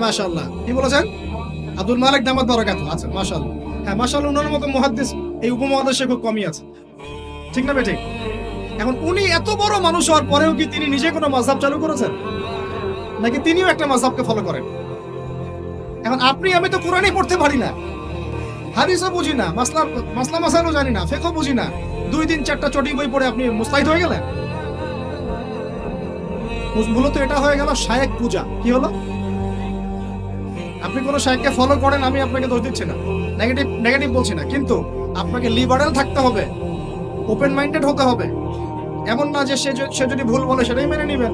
মাশাআল্লাহ, কি বলেছেন? আব্দুল মালিক দামাত বারাকাতুহু। আচ্ছা, মাশাআল্লাহ। হ্যাঁ, মাশাআল্লাহ, ওনার মতো মুহাদ্দিস এই উপমহাদেশে খুব কমই আছে, ঠিক না বেঠিক? এখন উনি এত বড় মানুষ হওয়ার পরেও কি তিনি নিজে কোনো মাযহাব চালু করেছেন, নাকি তিনিও একটা মাযহাবকে ফলো করেন? এখন আপনি আমি তো কোরআনই পড়তে পারি না, হাদিসও বুঝি না, মাসলা মাসাইলও জানি না, ফিকহও বুঝি না, 2-3-4টা চটি বই পড়ে আপনি মুস্তাহিদ হয়ে গেলেন? মূলত এটা হয়ে গেল শায়েখ পূজা। কি হলো? আপনি কোন শায়েখকে ফলো করেন, আমি আপনাকে দোষ দিচ্ছি না, নেগেটিভ বলছি না, কিন্তু আপনাকে লিবারেল থাকতে হবে, ওপেন মাইন্ডেড হতে হবে। এমন না যে সে যদি ভুল বলে সেটাই মেনে নেবেন।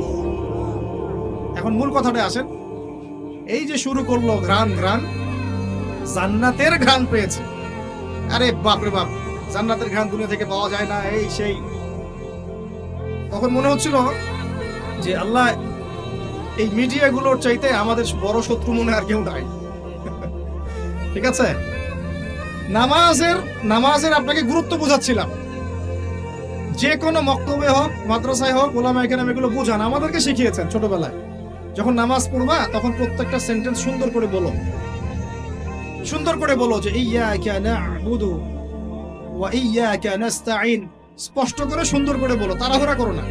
এখন মূল কথাটা আসেন, এই যে শুরু করলো ঘ্রাণ, জান্নাতের ঘ্রাণ পেয়েছে। আরে বাপরে বাপ, জান্নাতের ঘ্রাণ দুনিয়া থেকে পাওয়া যায় না, এই সেই। তখন মনে হচ্ছিল যে আল্লাহ, এই মিডিয়াগুলোর চাইতে আমাদের বড় শত্রু মনে আর কেউ নাই। ঠিক আছে, নামাজের আপনাকে গুরুত্ব বোঝাচ্ছিলাম। যে কোনো মক্তবে হোক, মাদ্রাসায় হোক, ওলামায়ে কেরাম এগুলো বোঝান, আমাদেরকে শিখিয়েছেন ছোটবেলায়। যখন নামাজ পড়বা তখন প্রত্যেকটা সেন্টেন্স সুন্দর করে বলো যে ইয়্যাকা না'বুদু ওয়া ইয়্যাকা নাস্তাঈন। স্পষ্ট করে সুন্দর করে বলো, তাড়াহুড়া করো না।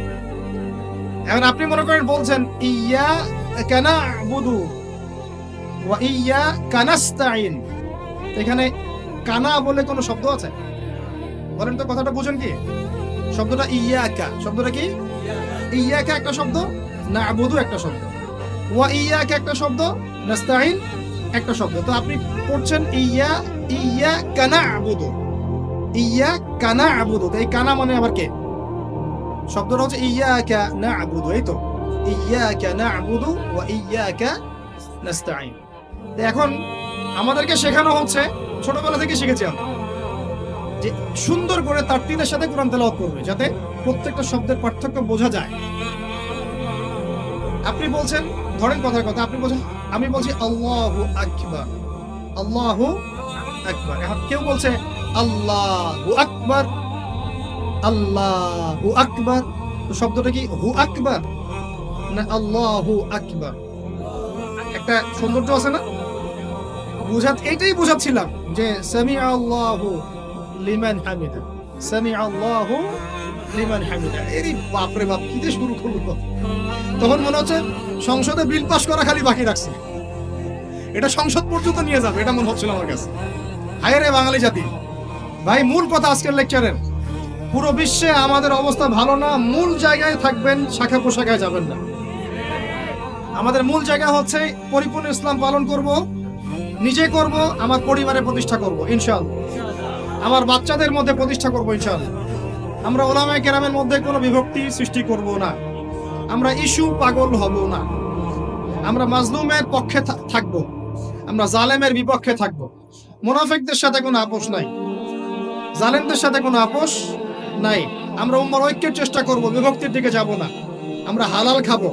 এখন আপনি মনে করেন বলছেন ইয়্যাকা না'বুদু ওয়া ইয়্যাকা নাস্তাঈন, এখানে কানা বলে কোনো শব্দ আছে? বলেন তো, কথাটা বুঝেন কি? শব্দটা ইয়্যাকা, শব্দটা কি? ইয়্যাকা একটা শব্দ, না'বুদু একটা শব্দ, ওয়া ইয়্যাকা একটা শব্দ, নাস্তাঈন একটা শব্দ। তো আপনি পড়ছেন ইয়্যাকা না'বুদু, ইয়্যাকা না'বুদু। এই কানা মানে আবার কে? শব্দটা হচ্ছে ইয়্যাকা না'বুদু, এই তো, ইয়্যাকা না'বুদু ওয়া ইয়্যাকা নাস্তাঈন। এখন আমাদেরকে শেখানো হচ্ছে, ছোটবেলা থেকে শিখেছি আমরা, যে সুন্দর করে তারতিলের সাথে কোরআন তেলাওয়াত করবে, যাতে প্রত্যেকটা শব্দের পার্থক্য বোঝা যায়। আপনি বলছেন, ধরেন কথার কথা, আপনি বলছেন, আমি বলছি আল্লাহু আকবার, আল্লাহু আকবার। এখন কেউ বলছে আল্লাহু আকবার, আল্লাহু আকবার। তো শব্দটা কি হু আকবার না আল্লাহু আকবার? একটা সৌন্দর্য আছে না? এইটাই বোঝাচ্ছিলাম যে সামিআ আল্লাহু লিমান হামিদা, সামিআ আল্লাহু লিমান হামিদা। এরই বাপরে বাপ, কি দিয়ে শুরু করলো! তখন মনে হচ্ছে সংসদে বিল পাস করা খালি বাকি রাখছে, এটা সংসদ পর্যন্ত নিয়ে যাবে, এটা মনে হচ্ছিল আমার কাছে। হায় রে বাঙালি জাতি! ভাই, মূল কথা আজকের লেকচারের, পুরো বিশ্বে আমাদের অবস্থা ভালো না, মূল জায়গায় থাকবেন, শাখা প্রশাখায় যাবেন না। আমাদের মূল জায়গা হচ্ছে পরিপূর্ণ ইসলাম পালন করব, নিজে করব, আমার পরিবারে প্রতিষ্ঠা করব ইনশাআল্লাহ, আমার বাচ্চাদের মধ্যে প্রতিষ্ঠা করব ইনশাআল্লাহ। আমরা উলামায়ে কেরামের মধ্যে কোনো বিভক্তি সৃষ্টি করব না, আমরা ইস্যু পাগল হব না, আমরা মাজলুমের পক্ষে থাকব, আমরা জালেমের বিপক্ষে থাকব। মুনাফিকদের সাথে কোনো আপোষ নাই, জালেমদের সাথে কোনো আপোষ নাই। আমরা উম্মার ঐক্যের চেষ্টা করব, বিভক্তির দিকে যাব না। আমরা হালাল খাবো,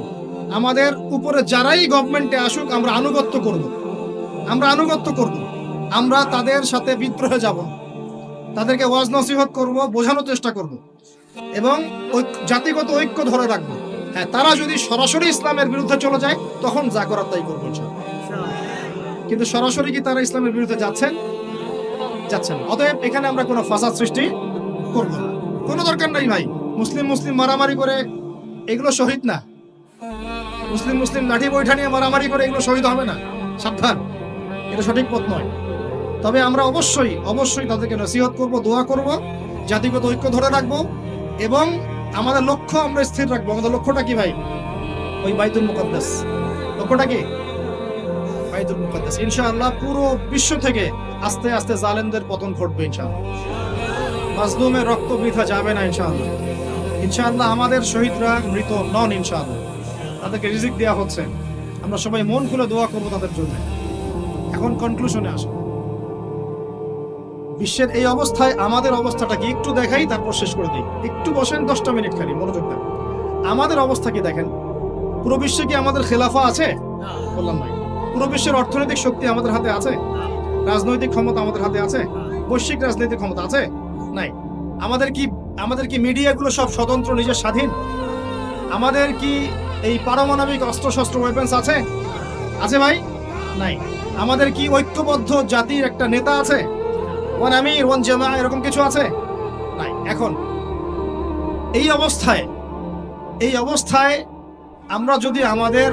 আমাদের উপরে যারাই গভর্নমেন্টে আসুক আমরা আনুগত্য করব, আমরা আনুগত্য করব, আমরা তাদের সাথে বিদ্রোহে যাব না, তাদেরকে ওয়াজ নসিহত করব, বোঝানোর চেষ্টা করব এবং জাতিগত ঐক্য ধরে রাখবো। হ্যাঁ, তারা যদি সরাসরি ইসলামের বিরুদ্ধে চলে যায় তখন যা করার তাই করবো, কিন্তু সরাসরি কি তারা ইসলামের বিরুদ্ধে যাচ্ছেন? যাচ্ছেন। অতএব এখানে আমরা কোনো ফাসাদ সৃষ্টি করব না, কোনো দরকার নাই ভাই। মুসলিম মুসলিম মারামারি করে এগুলো শহীদ না, মুসলিম মুসলিম লাঠি বৈঠা নিয়ে মারামারি করে এগুলো শহীদ হবে না, সাবধান, এটা সঠিক পথ নয়। তবে আমরা অবশ্যই অবশ্যই তাদেরকে নসিহত করব, দোয়া করব, জাতিগত ঐক্য ধরে রাখবো এবং আমাদের লক্ষ্য আমরা স্থির রাখবো। আমাদের লক্ষ্যটা কি ভাই? ওই বাইতুল মুকাদ্দাস। লক্ষ্যটা কি? বাইতুল মুকাদ্দাস। ইনশাআল্লাহ পুরো বিশ্ব থেকে আস্তে আস্তে জালেমদের পতন ঘটবে ইনশাআল্লাহ, মাজলুমের রক্ত বৃথা যাবে না ইনশাআল্লাহ। ইনশাআল্লাহ আমাদের শহীদরা মৃত নন ইনশাআল্লাহ, তাদেরকে রিজিক দেওয়া হচ্ছে। আমরা সবাই মন খুলে দোয়া করবো তাদের জন্য। এখন কনক্লুশনে আসো, বিশ্বের এই অবস্থায় আমাদের অবস্থাটা কি একটু দেখাই, তারপর শেষ করে দিই। একটু বসেন, 10টা মিনিট খালি মনোযোগ দেন। আমাদের অবস্থা কি দেখেন? পুরো বিশ্বে কি আমাদের খেলাফা আছে? বললাম নাই। পুরো বিশ্বের অর্থনৈতিক শক্তি আমাদের হাতে আছে? রাজনৈতিক ক্ষমতা আমাদের হাতে আছে? বৈশ্বিক রাজনৈতিক ক্ষমতা আছে? নাই। আমাদের কি মিডিয়াগুলো সব স্বতন্ত্র, নিজের স্বাধীন? আমাদের কি এই পারমাণবিক অস্ত্রশস্ত্র ওয়েপন্স আছে? আছে ভাই? নাই। আমাদের কি ঐক্যবদ্ধ জাতির একটা নেতা আছে? ওয়ান আমির, ওয়ান জামা, এরকম কিছু আছে? নাই। এখন এই অবস্থায় আমরা যদি আমাদের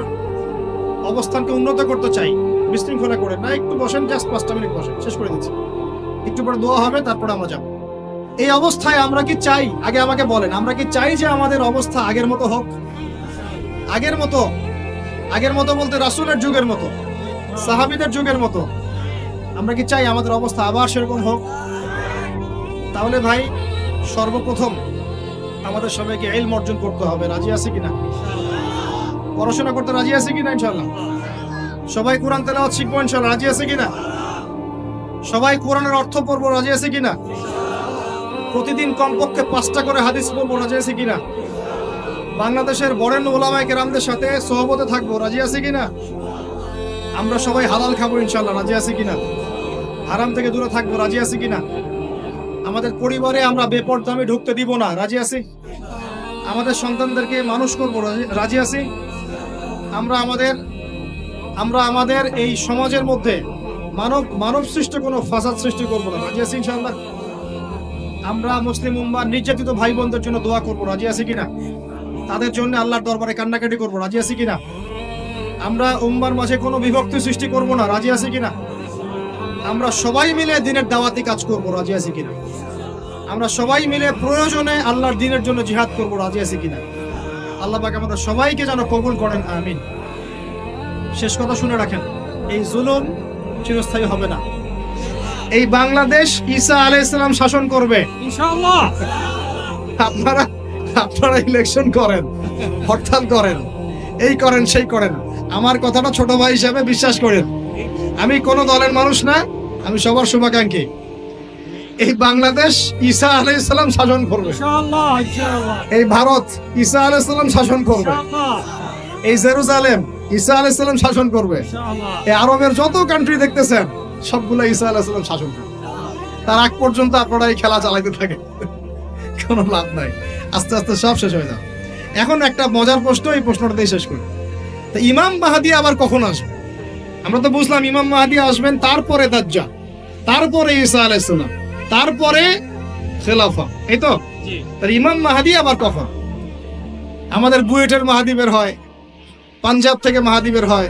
অবস্থানকে উন্নত করতে চাই, বিশৃঙ্খলা করে না, একটু বসেন, জাস্ট 5টা মিনিট বসেন, শেষ করে দিচ্ছি। একটু পরে দোয়া হবে, তারপরে আমরা যাব। এই অবস্থায় আমরা কি চাই? আগে আমাকে বলেন, আমরা কি চাই যে আমাদের অবস্থা আগের মতো হোক? আগের মতো বলতে রাসূলের যুগের মতো, সাহাবীদের যুগের মতো আমরা কি চাই আমাদের অবস্থা আবার সেরকম হোক? তাহলে ভাই সর্বপ্রথম আমাদের সবাইকে ইলম অর্জন করতে হবে। রাজি আছে কিনা? পড়াশোনা করতে রাজি আছে কিনা? ইনশাআল্লাহ। সবাই কোরআন তেলাওয়াত শিখবো ইনশাআল্লাহ। রাজি আছে কিনা? সবাই কোরআনের অর্থ পড়বো। রাজি আছে কিনা? প্রতিদিন কমপক্ষে 5টা করে হাদিস পড়বো। রাজি আছে কিনা? বাংলাদেশের বরেণ্য উলামায়ে কেরামদের সাথে সোহবতে থাকবো। রাজি আছে কিনা? আমরা সবাই হালাল খাবো ইনশাআল্লাহ। রাজি আছে কিনা? হারাম থেকে দূরে থাকবো। রাজি আছে কিনা? আমাদের পরিবারে আমরা বেপরদামি ঢুকতে দিব না। রাজি আছি? আমাদের সন্তানদেরকে মানুষ করবো। রাজি আছি? আমরা আমাদের এই সমাজের মধ্যে মানব সৃষ্ট কোনো ফাসাদ সৃষ্টি করবো না। রাজি আছি ইনশাআল্লাহ? আমরা মুসলিম উম্মার নির্যাতিত ভাই বোনদের জন্য দোয়া করবো। রাজি আছি কিনা? তাদের জন্য আল্লাহর দরবারে কান্নাকাটি করবো। রাজি আছি কিনা? আমরা উম্মার মাঝে কোনো বিভক্তি সৃষ্টি করব না। রাজি আছি কিনা? আমরা সবাই মিলে দ্বীনের দাওয়াতি কাজ করব। রাজি আছি কিনা? আমরা সবাই মিলে প্রয়োজনে আল্লাহর দ্বীনের জন্য জিহাদ করব। রাজি আছি কিনা? আল্লাহ পাক আমাদের সবাইকে যেন কবুল করেন, আমিন। শেষ কথা শুনে রাখেন, এই জুলুম চিরস্থায়ী হবে না। এই বাংলাদেশ ঈসা আলাইহিস সালাম শাসন করবে ইনশাআল্লাহ। আপনারা ইলেকশন করেন, হরতাল করেন, এই করেন সেই করেন, আমার কথাটা ছোট ভাই হিসেবে বিশ্বাস করেন। আমি কোন দলের মানুষ না, আমি সবার শুভাকাঙ্ক্ষী। এই বাংলাদেশ ঈসা আলাইহিস সালাম শাসন করবে ইনশাআল্লাহ, ইনশাআল্লাহ। এই ভারত ঈসা আলাইহিস সালাম শাসন করবে ইনশাআল্লাহ। এই জেরুজালেম ঈসা আলাইহিস সালাম শাসন করবে ইনশাআল্লাহ। এই আরবের যত কান্ট্রি দেখতেছেন সবগুলো ঈসা আলাইহিস সালাম শাসন করবে। তার আগ পর্যন্ত আপনারা এই খেলা চালাতে থাকেন, কোনো লাভ নাই। আস্তে আস্তে সব শেষ হয়ে যাবে। এখন একটা মজার প্রশ্ন, এই প্রশ্নটা দিয়ে শেষ করি। তো ইমাম মাহদী আবার কখন আসবে? আমরা তো বুঝলাম ইমাম মাহদী আসবেন, তারপরে দাজ্জাল, তারপরে ঈসা আলাইহিস সালাম, তারপরে খেলাফা, এই তো। তার ইমাম মাহদী আবার কখন? আমাদের বুয়েটের মাহদী বের হয়, পাঞ্জাব থেকে মাহদী বের হয়,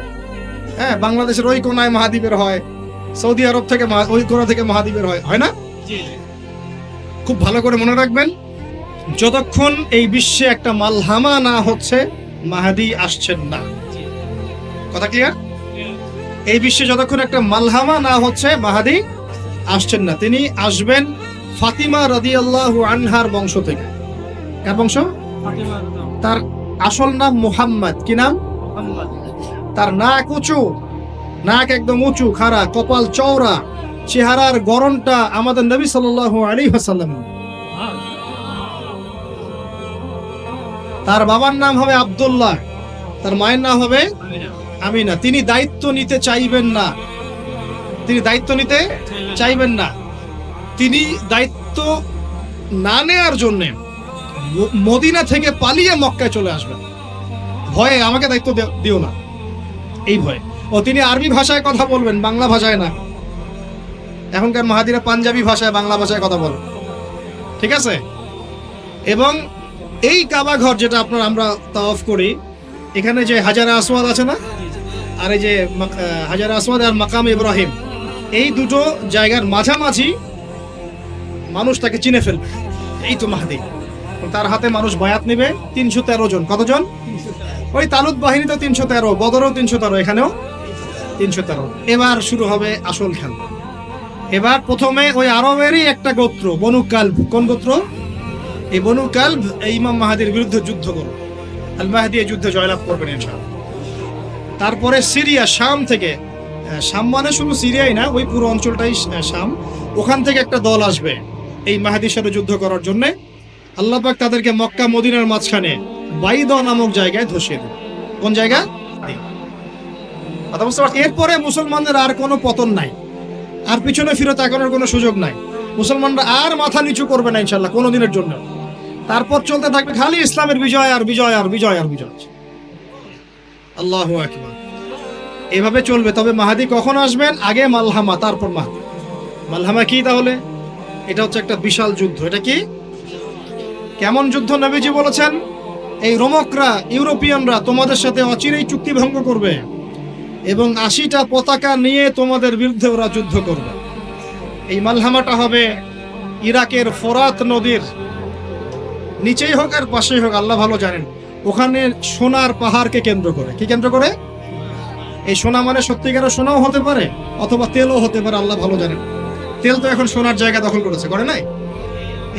হ্যাঁ, বাংলাদেশের ওই কোনায় মাহদী বের হয়, সৌদি আরব থেকে ওই কোনা থেকে মাহদী বের হয়, হয় না? খুব ভালো করে মনে রাখবেন, যতক্ষণ এই বিশ্বে একটা মালহামা না হচ্ছে মাহদী আসছেন না। কথা ক্লিয়ার? এই বিশ্বে যতক্ষণ একটা মালহামা না হচ্ছে মাহাদি আসছেন না। তিনি আসবেন ফাতিমা রাদিয়াল্লাহু আনহার বংশ থেকে। কার বংশ? তার আসল নাম মুহাম্মদ। কি নাম? তার নাক উঁচু, নাক একদম উঁচু খাড়া, কপাল চওড়া, চেহারার গড়নটা আমাদের নবী সাল্লাল্লাহু আলাইহি ওয়াসাল্লাম। তার বাবার নাম হবে আব্দুল্লাহ, তার মায়ের নাম হবে আমিনা। তিনি দায়িত্ব নিতে চাইবেন না, তিনি দায়িত্ব নিতে চাইবেন না। তিনি দায়িত্ব না নেওয়ার জন্য মদিনা থেকে পালিয়ে মক্কায় চলে আসবেন। ভয়ে আমাকে দায়িত্ব দিও না, এই ভয়ে। ও তিনি আরবি ভাষায় কথা বলবেন, বাংলা ভাষায় না। এখনকার মাহাদিরা পাঞ্জাবি ভাষায়, বাংলা ভাষায় কথা বলেন, ঠিক আছে? এবং এই কাবা ঘর যেটা আমরা তাওয়াফ করি, এখানে যে হাজারে আসওয়াদ আছে না, আর এই যে হাজারে আসওয়াদ আর মাকাম ইব্রাহিম, এই দুটো জায়গার মাঝামাঝি মানুষ তাকে চিনে ফেলবে, এই তো মাহদি। তার হাতে মানুষ বায়াত নেবে 313 জন। কতজন? ওই তালুত বাহিনী তো 313, বদরও 313, এখানেও 313। এবার শুরু হবে আসল খেলা। এবার প্রথমে ওই আরবেরই একটা গোত্র বনু কালব। কোন গোত্র? এই বনু কালব এই ইমাম মাহাদির বিরুদ্ধে যুদ্ধ করবে। আল মাহদি এই যুদ্ধে জয়লাভ করবেন ইনশাআল্লাহ। তারপরে সিরিয়া, শাম থেকে, শাম মানে শুধু সিরিয়াই না, ওই পুরো অঞ্চলটাই শাম, ওখান থেকে একটা দল আসবে এই মাহাদির সাথে যুদ্ধ করার জন্য। আল্লাহ পাক তাদেরকে মক্কা মদিনার মাঝখানে বাইদা নামক জায়গায় ধসিয়ে দেবে। কোন জায়গা? কথা বুঝতে পারছি? এরপরে মুসলমানদের আর কোনো পতন নাই, আর পিছনে ফিরে তাকানোর কোনো সুযোগ নাই। মুসলমানরা আর মাথা নিচু করবে না ইনশাআল্লাহ কোনো দিনের জন্য। তারপর চলতে থাকবে খালি ইসলামের বিজয় আর বিজয় আর বিজয় আর বিজয়। আল্লাহু আকবার। এভাবে চলবে। তবে মাহাদি কখন আসবেন? আগে মালহামা, তারপর মাহাদি। মালহামা কি তাহলে? এটা হচ্ছে একটা বিশাল যুদ্ধ। এটা কি? কেমন যুদ্ধ? নবীজি বলেছেন, এই রোমকরা, ইউরোপিয়ানরা তোমাদের সাথে অচিরেই চুক্তি ভঙ্গ করবে এবং 80টা পতাকা নিয়ে তোমাদের বিরুদ্ধে ওরা যুদ্ধ করবে। এই মালহামাটা হবে ইরাকের ফোরাত নদীর নিচেই হোক আর পাশেই হোক, আল্লাহ ভালো জানেন। ওখানে সোনার পাহাড়কে কেন্দ্র করে। কি কেন্দ্র করে? এই সোনা মানে সত্যিকারের সোনাও হতে পারে, অথবা তেলও হতে পারে, আল্লাহ ভালো জানেন। তেল তো এখন সোনার জায়গা দখল করেছে, করে নাই?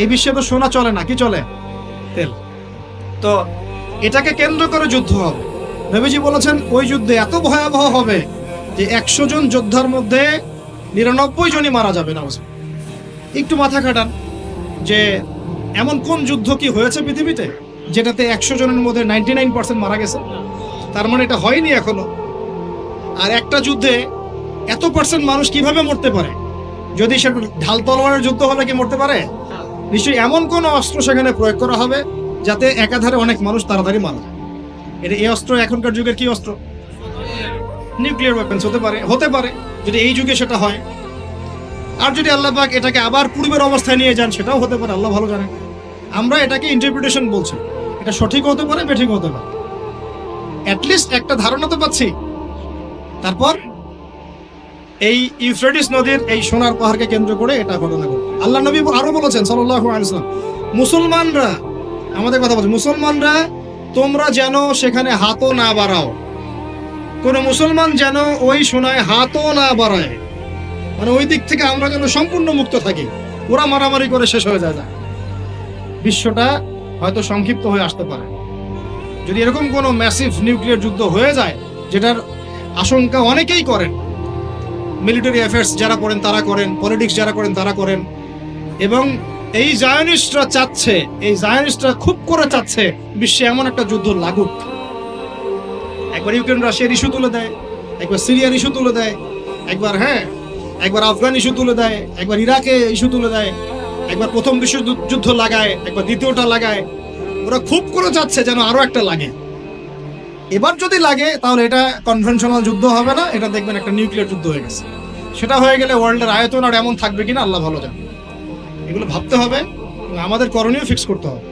এই বিশ্বে তো সোনা চলে না, কি চলে? তেল। তো এটাকে কেন্দ্র করে যুদ্ধ হবে। নবীজি বলেছেন ওই যুদ্ধে এত ভয়াবহ হবে যে 100 জন যোদ্ধার মধ্যে 99 জনই মারা যাবে না। একটু মাথা খাটান যে এমন কোন যুদ্ধ কি হয়েছে পৃথিবীতে যেটাতে 100 জনের মধ্যে 99% মারা গেছে? তার মানে এটা হয়নি এখনো। আর একটা যুদ্ধে এত পার্সেন্ট মানুষ কিভাবে মরতে পারে? যদি সেটা ঢাল তলোয়ারের যুদ্ধ হলে কি মরতে পারে? নিশ্চয়ই এমন কোন অস্ত্র সেখানে প্রয়োগ করা হবে যাতে একাধারে অনেক মানুষ তাড়াতাড়ি মারা যায়। এটা এই অস্ত্র এখনকার যুগের কি অস্ত্র? নিউক্লিয়ার ওয়েপন্স হতে পারে যদি এই যুগে সেটা হয়। আর যদি আল্লাহ পাক এটাকে আবার পূর্বের অবস্থায় নিয়ে যান, সেটাও হতে পারে, আল্লাহ ভালো জানেন। আমরা এটাকে ইন্টারপ্রিটেশন বলছি, এটা সঠিক হতে পারে, বেঠিক হতে পারে, অ্যাটলিস্ট একটা ধারণা তো পাচ্ছি। তারপর এই ইউফ্রেটিস নদীর এই সোনার পাহাড়কে কেন্দ্র করে এটা ঘটনা ঘটে। আল্লাহ নবী আরো বলেছেন সাল্লাল্লাহু আলাইহি ওয়াসাল্লাম, মুসলমানরা, আমাদের কথা বলছে, মুসলমানরা তোমরা যেন সেখানে হাতও না বাড়াও। কোন মুসলমান যেন ওই সোনায় হাতও না বাড়ায়, মানে ওই দিক থেকে আমরা যেন সম্পূর্ণ মুক্ত থাকি। ওরা মারামারি করে শেষ হয়ে যায়। বিশ্বটা হয়তো সংক্ষিপ্ত হয়ে আসতে পারে যদি এরকম কোনো ম্যাসিভ নিউক্লিয়ার যুদ্ধ হয়ে যায়, যেটার আশঙ্কা অনেকেই করেন। মিলিটারি অ্যাফেয়ার্স যারা করেন তারা করেন, পলিটিক্স যারা করেন তারা করেন। এবং এই জায়নিস্টরা চাচ্ছে, এই জায়নিস্টরা খুব করে চাচ্ছে বিশ্বে এমন একটা যুদ্ধ লাগুক। একবার ইউক্রেন রাশিয়ার ইস্যু তুলে দেয়, একবার সিরিয়ার ইস্যু তুলে দেয়, একবার আফগান ইস্যু তুলে দেয়, একবার ইরাকে ইস্যু তুলে দেয়, একবার প্রথম বিশ্বযুদ্ধ লাগায়, একবার দ্বিতীয়টা লাগায়। ওরা খুব করে চাচ্ছে যেন আরো একটা লাগে। এবার যদি লাগে তাহলে এটা কনভেনশনাল যুদ্ধ হবে না, এটা দেখবেন একটা নিউক্লিয়ার যুদ্ধ হয়ে গেছে। সেটা হয়ে গেলে ওয়ার্ল্ডের আয়তন আর এমন থাকবে কিনা আল্লাহ ভালো জানে। এগুলো ভাবতে হবে, আমাদের করণীয় ফিক্স করতে হবে।